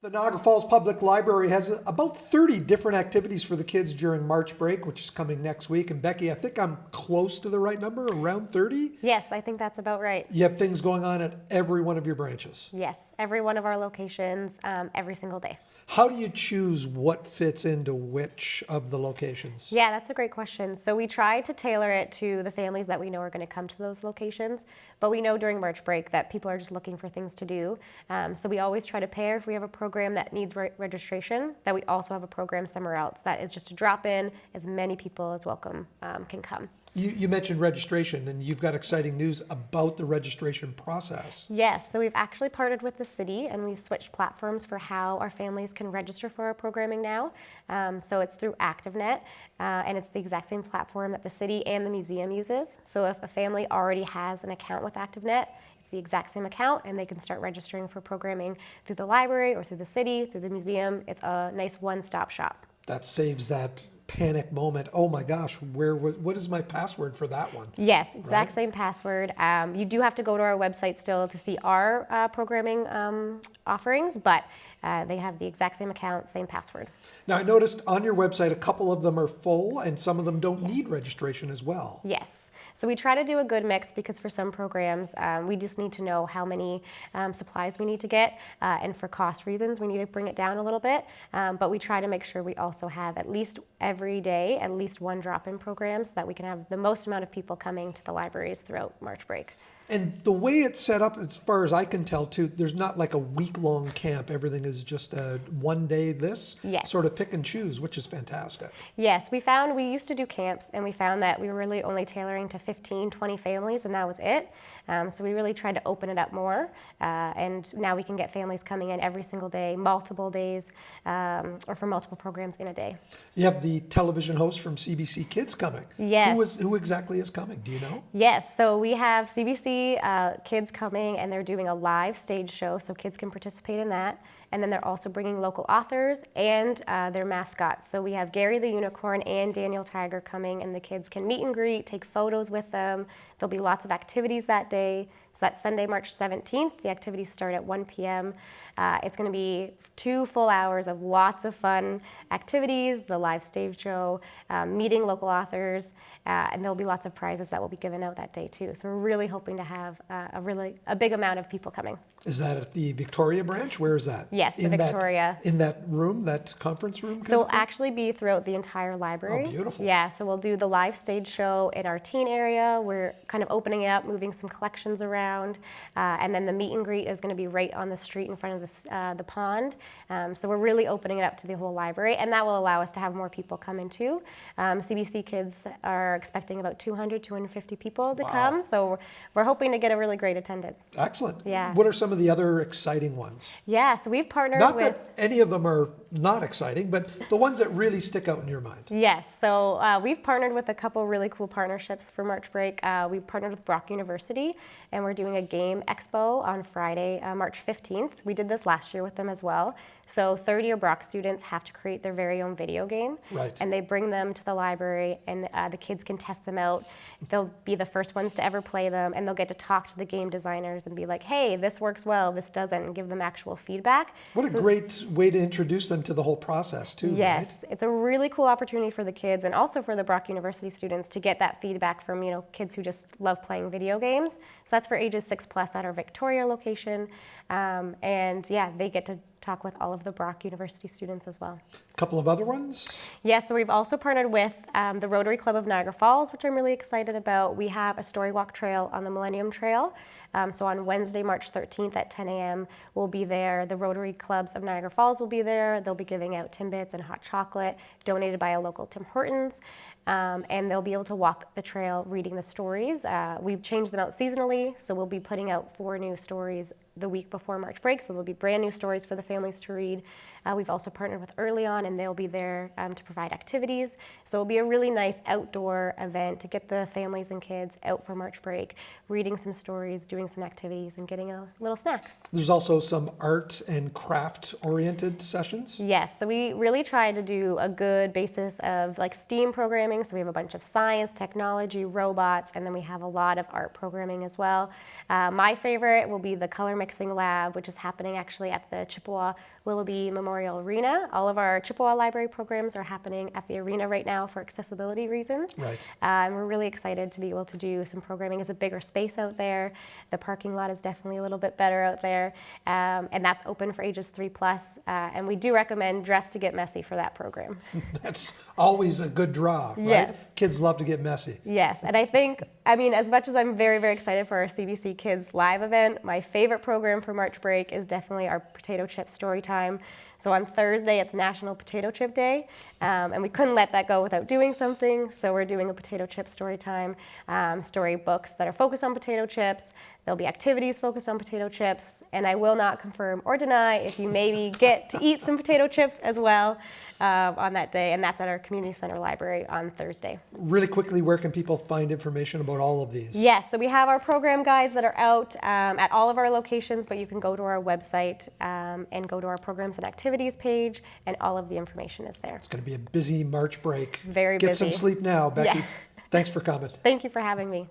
The Niagara Falls Public Library has about 30 different activities for the kids during March break, which is coming next week. And Becky, I think I'm close to the right number, around 30? Yes, I think that's about right. You have things going on at every one of your branches. Yes, every one of our locations, every single day. How do you choose what fits into which of the locations? Yeah, that's a great question. So we try to tailor it to the families that we know are going to come to those locations, but we know during March break that people are just looking for things to do. So we always try to pair, if we have a program that needs registration, that we also have a program somewhere else that is just to drop in, as many people as welcome can come. You mentioned registration, and you've got exciting news about the registration process. Yes, so we've actually partnered with the city, and we've switched platforms for how our families can register for our programming now. So it's through ActiveNet, and it's the exact same platform that the city and the museum uses. So if a family already has an account with ActiveNet, it's the exact same account, and they can start registering for programming through the library or through the city, through the museum. It's a nice one-stop shop. That saves that panic moment. Oh my gosh, what is my password for that one? Yes, exact same password. You do have to go to our website still to see our programming offerings, but they have the exact same account, same password. Now, I noticed on your website a couple of them are full and some of them don't need registration as well. Yes. So we try to do a good mix because for some programs, we just need to know how many supplies we need to get, and for cost reasons, we need to bring it down a little bit. But we try to make sure we also have at least every day, at least one drop-in program so that we can have the most amount of people coming to the libraries throughout March break. And the way it's set up, as far as I can tell too, there's not like a week-long camp. Everything is just a one day sort of pick and choose, which is fantastic. Yes, we used to do camps, and we found that we were really only tailoring to 15, 20 families, and that was it. So we really tried to open it up more, and now we can get families coming in every single day, multiple days, or for multiple programs in a day. You have the television host from CBC Kids coming. Yes. Who exactly is coming? Do you know? Yes, so we have CBC kids coming, and they're doing a live stage show, so kids can participate in that. And then they're also bringing local authors and their mascots. So we have Gary the Unicorn and Daniel Tiger coming, and the kids can meet and greet, take photos with them. There'll be lots of activities that day. So that's Sunday, March 17th. The activities start at 1 p.m. It's going to be 2 full hours of lots of fun activities, the live stage show, meeting local authors, and there'll be lots of prizes that will be given out that day too. So we're really hoping to have a big amount of people coming. Is that at the Victoria branch? Where is that? Yes, the Victoria. In that room, that conference room? So it'll actually be throughout the entire library. Oh, beautiful. Yeah, so we'll do the live stage show in our teen area. We're kind of opening it up, moving some collections around, and then the meet and greet is going to be right on the street in front of the pond. So we're really opening it up to the whole library, and that will allow us to have more people come in too. CBC Kids are expecting about 200, 250 people to come, so we're hoping to get a really great attendance. Excellent. Yeah. What are some of the other exciting ones? Yeah, so we've partnered Not with... that any of them are not exciting, but the ones that really stick out in your mind. Yes, so we've partnered with a couple really cool partnerships for March break. We partnered with Brock University, and we're doing a game expo on Friday, March 15th. We did this last year with them as well. So 30 of Brock students have to create their very own video game. Right. And they bring them to the library, and the kids can test them out. They'll be the first ones to ever play them, and they'll get to talk to the game designers and be like, hey, this works well, this doesn't, and give them actual feedback. What a great way to introduce them to the whole process too, Yes, right? It's a really cool opportunity for the kids and also for the Brock University students to get that feedback from, kids who just love playing video games. So that's for ages 6+ at our Victoria location. And yeah, they get to talk with all of the Brock University students as well. A couple of other ones? Yeah, so we've also partnered with the Rotary Club of Niagara Falls, which I'm really excited about. We have a story walk trail on the Millennium Trail. So on Wednesday, March 13th at 10 a.m., we'll be there. The Rotary Clubs of Niagara Falls will be there. They'll be giving out Timbits and hot chocolate donated by a local Tim Hortons. And they'll be able to walk the trail reading the stories. We've changed them out seasonally, so we'll be putting out 4 new stories the week before March break, so there'll be brand new stories for the families to read. We've also partnered with Early On, and they'll be there to provide activities. So it'll be a really nice outdoor event to get the families and kids out for March break, reading some stories, doing some activities, and getting a little snack. There's also some art and craft oriented sessions? Yes, so we really try to do a good basis of like STEAM programming. So we have a bunch of science, technology, robots, and then we have a lot of art programming as well. My favorite will be the color mixing lab, which is happening actually at the Chippewa Chippewa Willoughby Memorial Arena. All of our Chippewa Library programs are happening at the arena right now for accessibility reasons. Right. And we're really excited to be able to do some programming. It's a bigger space out there. The parking lot is definitely a little bit better out there. And that's open for ages 3+. And we do recommend Dress to Get Messy for that program. That's always a good draw, right? Yes. Kids love to get messy. Yes, and I think, as much as I'm very, very excited for our CBC Kids Live event, my favorite program for March Break is definitely our potato chip story time. So on Thursday, it's National Potato Chip Day, and we couldn't let that go without doing something, so we're doing a potato chip story time, story books that are focused on potato chips. There'll be activities focused on potato chips, and I will not confirm or deny if you maybe get to eat some potato chips as well on that day, and that's at our Community Center Library on Thursday. Really quickly, where can people find information about all of these? Yes, so we have our program guides that are out at all of our locations, but you can go to our website and go to our programs and activities page, and all of the information is there. It's going to be a busy March break. Very busy. Get busy. some sleep now, Becky. Yeah. Thanks for coming. Thank you for having me.